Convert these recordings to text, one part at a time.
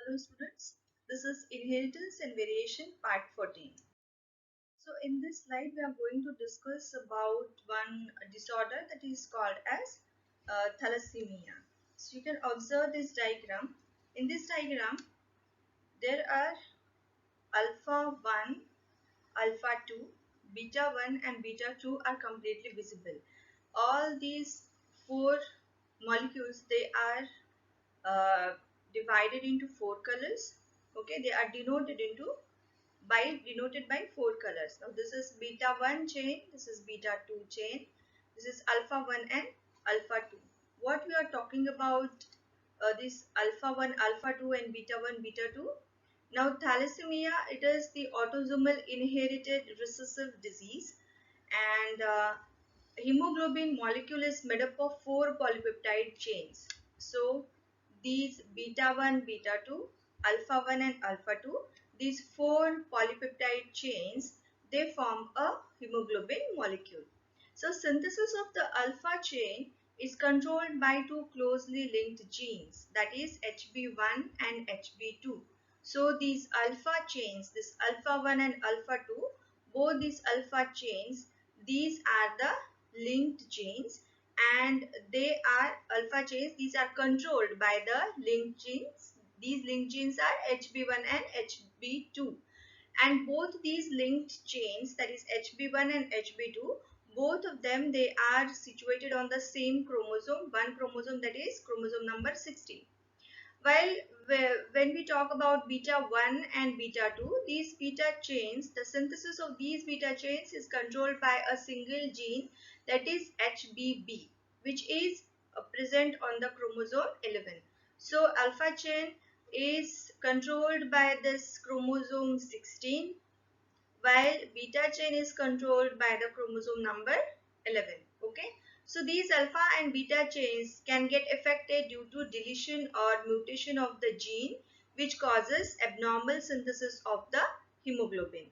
afternoon, students. This is Inheritance and Variation Part 14. So in this slide we are going to discuss about one disorder that is called as thalassemia. So you can observe this diagram. In this diagram there are alpha 1, alpha 2, beta 1 and beta 2 are completely visible. All these four molecules, they are divided into four colors. Okay, they are denoted by four colors. Now this is beta 1 chain, this is beta 2 chain, this is alpha 1 and alpha 2. What we are talking about, this alpha 1, alpha 2 and beta 1, beta 2. Now thalassemia, it is the autosomal inherited recessive disease, and hemoglobin molecule is made up of four polypeptide chains. So these beta 1, beta 2, alpha 1 and alpha 2, these four polypeptide chains, they form a hemoglobin molecule. So synthesis of the alpha chain is controlled by two closely linked genes, that is HB1 and HB2. So these alpha chains, this alpha 1 and alpha 2, both these alpha chains, these are the linked genes, and they are alpha chains. These are controlled by the linked genes. These linked genes are HB1 and HB2, and both these linked chains, that is HB1 and HB2, both of them, they are situated on the same chromosome, one chromosome, that is chromosome number 16. While when we talk about beta 1 and beta 2, these beta chains, the synthesis of these beta chains is controlled by a single gene, that is HBB, which is present on the chromosome 11. So alpha chain is controlled by this chromosome 16, while beta chain is controlled by the chromosome number 11. Okay, so these alpha and beta chains can get affected due to deletion or mutation of the gene, which causes abnormal synthesis of the hemoglobin.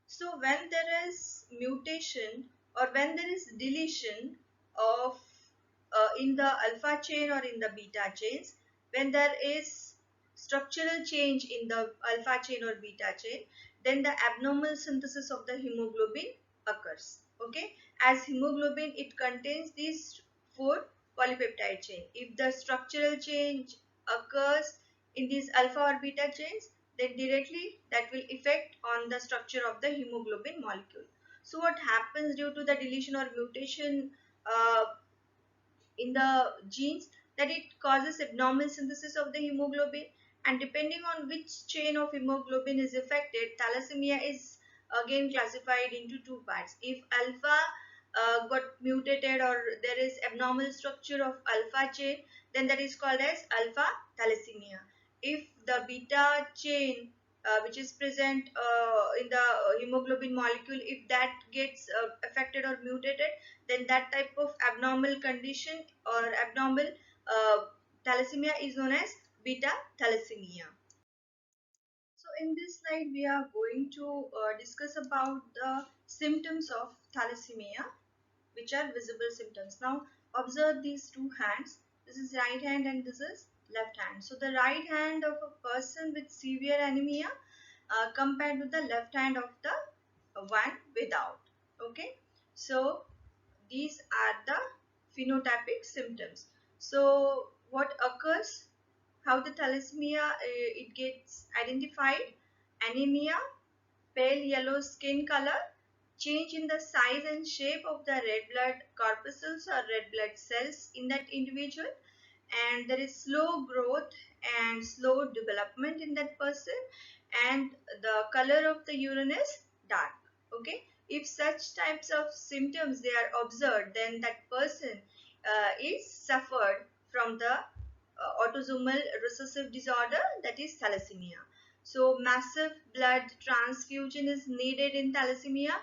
So when there is mutation or when there is deletion of in the alpha chain or in the beta chains, when there is structural change in the alpha chain or beta chain, then the abnormal synthesis of the hemoglobin occurs. Okay, as hemoglobin, it contains these four polypeptide chain. If the structural change occurs in these alpha or beta chains, then directly that will affect on the structure of the hemoglobin molecule. So what happens due to the deletion or mutation in the genes, that it causes abnormal synthesis of the hemoglobin, and depending on which chain of hemoglobin is affected, thalassemia is again classified into two parts. If alpha got mutated or there is abnormal structure of alpha chain, then that is called as alpha thalassemia. If the beta chain which is present in the hemoglobin molecule, if that gets affected or mutated, then that type of abnormal condition or abnormal thalassemia is known as beta thalassemia. So in this slide we are going to discuss about the symptoms of thalassemia, which are visible symptoms. Now observe these two hands. This is right hand and this is left hand. So the right hand of a person with severe anemia compared to the left hand of the one without. Okay, so these are the phenotypic symptoms. So what occurs, how the thalassemia it gets identified: anemia, pale yellow skin color, change in the size and shape of the red blood corpuscles or red blood cells in that individual, and there is slow growth and slow development in that person, and the color of the urine is dark. Okay, if such types of symptoms they are observed, then that person is suffered from the autosomal recessive disorder, that is thalassemia. So massive blood transfusion is needed in thalassemia,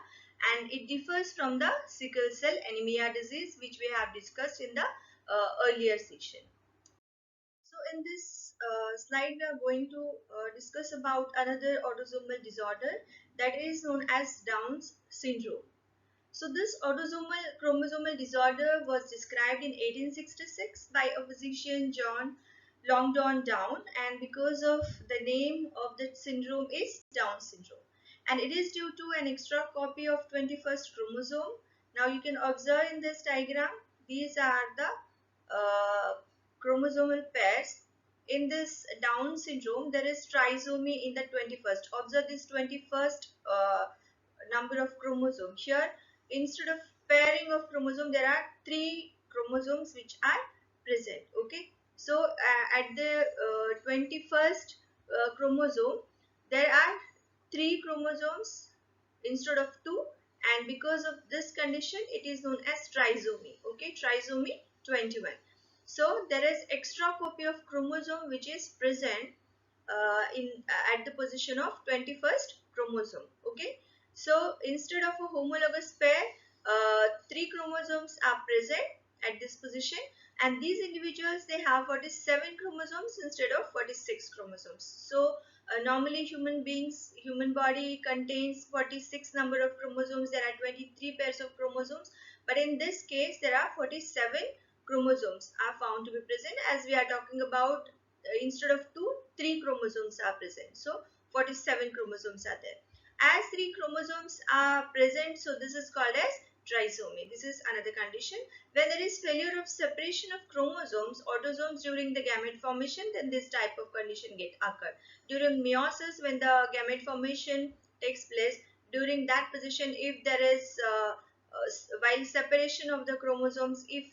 and it differs from the sickle cell anemia disease, which we have discussed in the earlier session. So in this slide we are going to discuss about another autosomal disorder, that is known as Down's syndrome. So this autosomal chromosomal disorder was described in 1866 by a physician, John long down, and because of the name of the syndrome is Down syndrome, and it is due to an extra copy of 21st chromosome. Now you can observe in this diagram, these are the chromosomal pairs. In this Down syndrome, there is trisomy in the 21st. Observe this 21st number of chromosomes. Here, instead of pairing of chromosome, there are three chromosomes which are present. Okay, so at the 21st chromosome, there are three chromosomes instead of two, and because of this condition, it is known as trisomy. Okay, trisomy 21. So there is extra copy of chromosome which is present at the position of 21st chromosome. Okay, so instead of a homologous pair, three chromosomes are present at this position, and these individuals, they have 47 chromosomes instead of 46 chromosomes. So normally human body contains 46 number of chromosomes. There are 23 pairs of chromosomes, but in this case there are 47 chromosomes are found to be present, as we are talking about instead of two, three chromosomes are present. So 47 chromosomes are there. As three chromosomes are present, so this is called as trisomy. This is another condition. When there is failure of separation of chromosomes, autosomes during the gamete formation, then this type of condition get occur. During meiosis, when the gamete formation takes place, during that position, if there is while separation of the chromosomes, if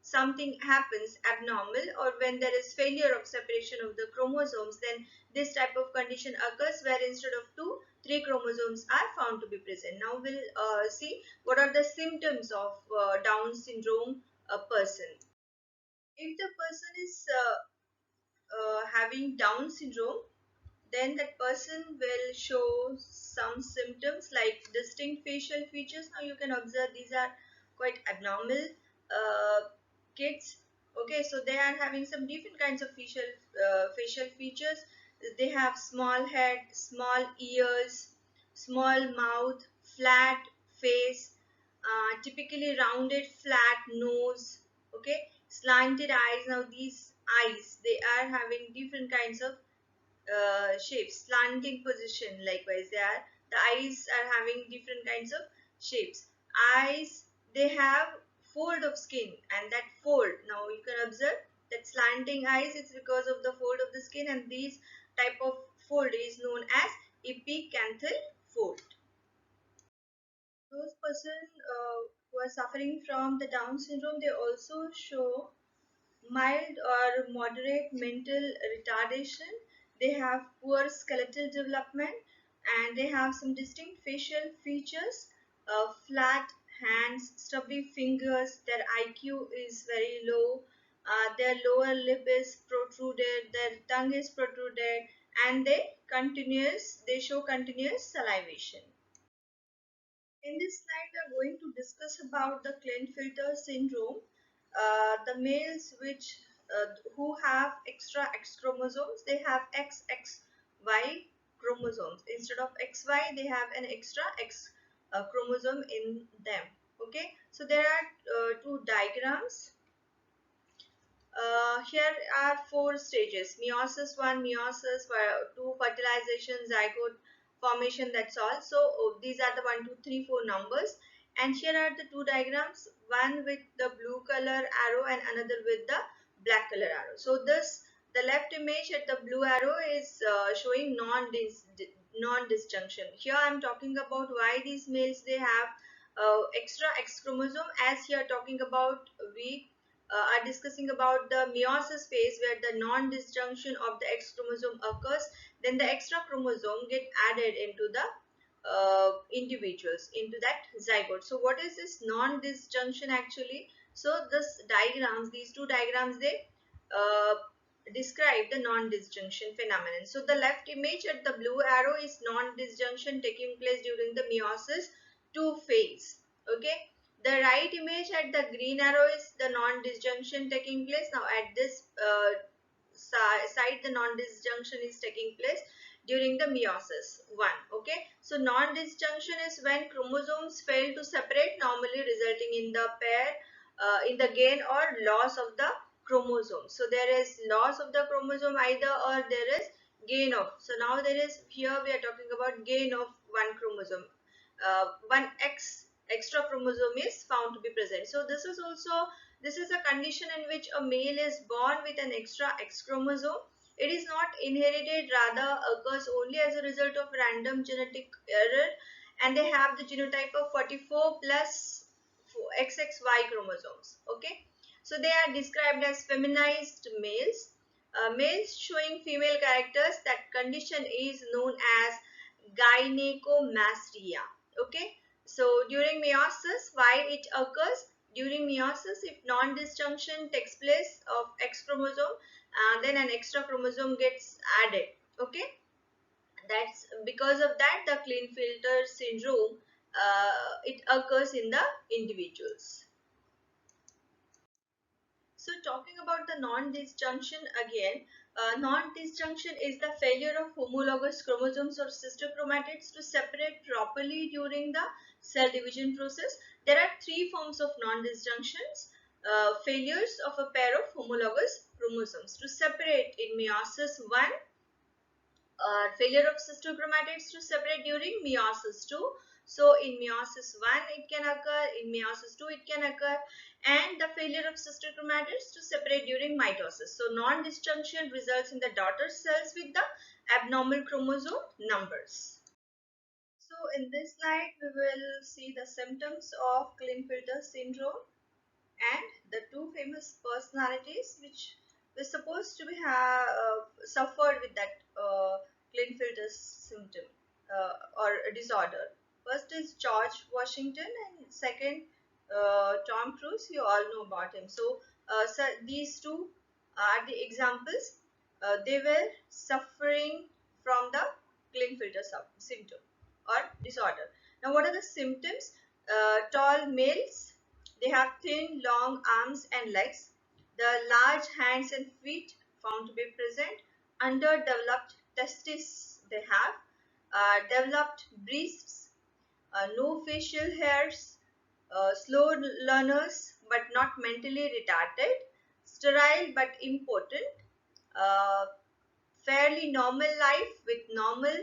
something happens abnormal, or when there is failure of separation of the chromosomes, then this type of condition occurs, where instead of two, three chromosomes are found to be present. Now we'll see what are the symptoms of Down syndrome person. If the person is having Down syndrome, then that person will show some symptoms like distinct facial features. Now you can observe these are quite abnormal kids. Okay, so they are having some different kinds of facial features. They have small head, small ears, small mouth, flat face, typically rounded flat nose. Okay, slanted eyes. Now these eyes, they are having different kinds of shapes, slanting position. Likewise, the eyes are having different kinds of shapes. Eyes, they have fold of skin, and that fold, now you can observe that slanting eyes, it's because of the fold of the skin, and these type of fold is known as epicanthal fold. Those person who are suffering from the Down syndrome, they also show mild or moderate mental retardation. They have poor skeletal development, and they have some distinct facial features, flat hands, stubby fingers. Their IQ is very low. Their lower lip is protruded. Their tongue is protruded, and they show continuous salivation. In this slide, we are going to discuss about the Klinefelter syndrome. The males who have extra X chromosomes, they have XXY chromosomes. Instead of XY, they have an extra X chromosome in them. Okay, so there are two diagrams. Here are four stages: meiosis 1, meiosis 2, fertilization, zygote formation. That's all. So these are the 1, 2, 3, 4 numbers. And here are the two diagrams: one with the blue color arrow and another with the black color arrow. So the left image at the blue arrow is showing non-disjunction. Here I am talking about why these males, they have extra X chromosome. As here talking about, we are discussing about the meiosis phase, where the non-disjunction of the X chromosome occurs. Then the extra chromosome get added into the individuals, into that zygote. So what is this non-disjunction actually? So these two diagrams, they uh, describe the non-disjunction phenomenon. So the left image at the blue arrow is non-disjunction taking place during the meiosis 2 phase. Okay, the right image at the green arrow is the non-disjunction taking place. Now at this side, the non-disjunction is taking place during the meiosis 1. Okay, so non-disjunction is when chromosomes fail to separate, normally resulting in the pair in the gain or loss of the chromosome. So there is loss of the chromosome either, or there is gain of. So now there is, here we are talking about gain of one chromosome. One extra chromosome is found to be present. So this is also, this is a condition in which a male is born with an extra X chromosome. It is not inherited, rather occurs only as a result of random genetic error, and they have the genotype of 44 plus XXY chromosomes. Okay, so they are described as feminized males. Males showing female characters. That condition is known as gynecomastia. Okay, so during meiosis, why it occurs? During meiosis, if non-disjunction takes place of X chromosome, then an extra chromosome gets added. Okay, that's because of that the Klinefelter syndrome, it occurs in the individuals. So talking about the non-disjunction again, non-disjunction is the failure of homologous chromosomes or sister chromatids to separate properly during the cell division process. There are three forms of non-disjunctions. Failures of a pair of homologous chromosomes to separate in meiosis 1, failure of sister chromatids to separate during meiosis 2. So in meiosis 1 it can occur, in meiosis 2 it can occur, and the failure of sister chromatids to separate during mitosis. So non-disjunction results in the daughter cells with the abnormal chromosome numbers. So in this slide we will see the symptoms of Klinefelter syndrome and the two famous personalities which were supposed to be suffered with that Klinefelter symptom or a disorder. First is George Washington, and second Tom Cruise. You all know about him. So these two are the examples. They were suffering from the Klinefelter symptom or disorder. Now, what are the symptoms? Tall males, they have thin, long arms and legs. The large hands and feet found to be present. Underdeveloped testes they have. Developed breasts. No facial hairs. Slow learners but not mentally retarded. Sterile but impotent. Uh, Fairly normal life with normal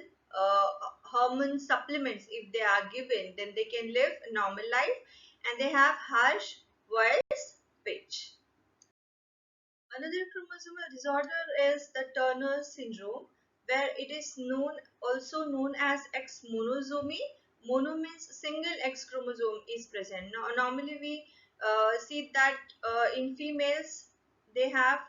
hormone supplements. If they are given, then they can live a normal life, and they have harsh voice pitch. Another chromosomal disorder is the Turner syndrome, where it is also known as X monosomy. Mono means single X chromosome is present. Now, normally we see that in females they have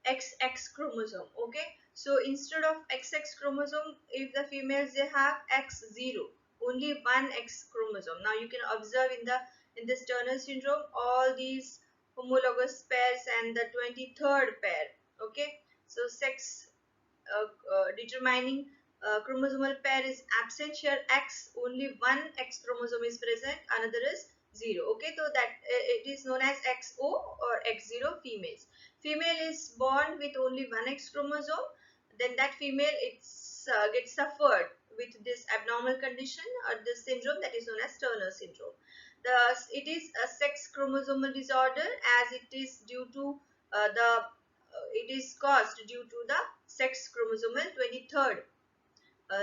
XX chromosome. Okay, so instead of XX chromosome, if the females they have X0, only one X chromosome. Now you can observe in this Turner syndrome all these homologous pairs and the 23rd pair. Okay, so sex determining chromosomal pair is absent here. X, only one X chromosome is present, another is 0. Okay, so that it is known as XO or X0 females. Female is born with only one X chromosome, then that female gets suffered with this abnormal condition or this syndrome that is known as Turner syndrome. It is a sex chromosomal disorder, as it is due to it is caused due to the sex chromosomal 23rd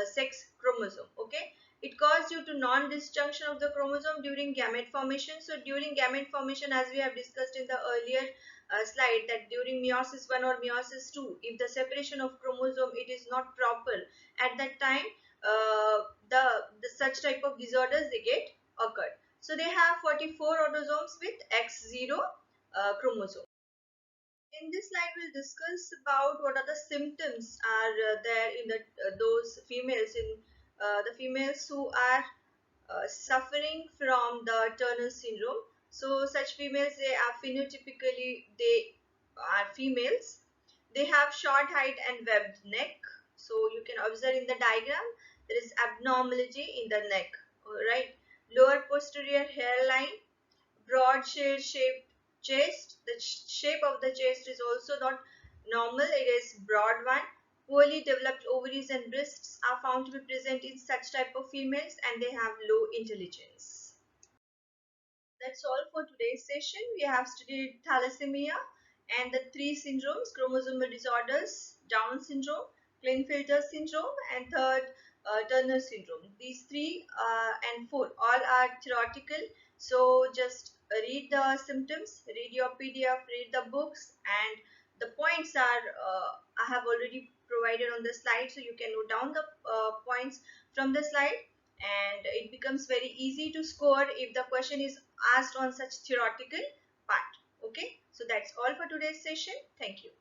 sex chromosome. Okay, it caused due to non-disjunction of the chromosome during gamete formation. So during gamete formation, as we have discussed in the earlier slide, that during meiosis 1 or meiosis 2, if the separation of chromosome it is not proper, at that time the such type of disorders they get occurred. So they have 44 autosomes with X0 chromosome. In this slide, we'll discuss about what are the symptoms are there in those females, in the females who are suffering from the Turner syndrome. So such females, they are phenotypically, they are females. They have short height and webbed neck. So you can observe in the diagram there is abnormality in the neck. All right, lower posterior hairline, broad shaped chest. The shape of the chest is also not normal, it is broad one. Poorly developed ovaries and breasts are found to be present in such type of females, and they have low intelligence. That's all for today's session. We have studied thalassemia and the three syndromes, chromosomal disorders, Down syndrome, Klinefelter syndrome, and third, Turner syndrome. These three and four all are theoretical. So just read the symptoms, read your PDF, read the books, and the points are I have already provided on the slide, so you can note down the points from the slide, and it becomes very easy to score if the question is asked on such theoretical part. Okay, so that's all for today's session. Thank you.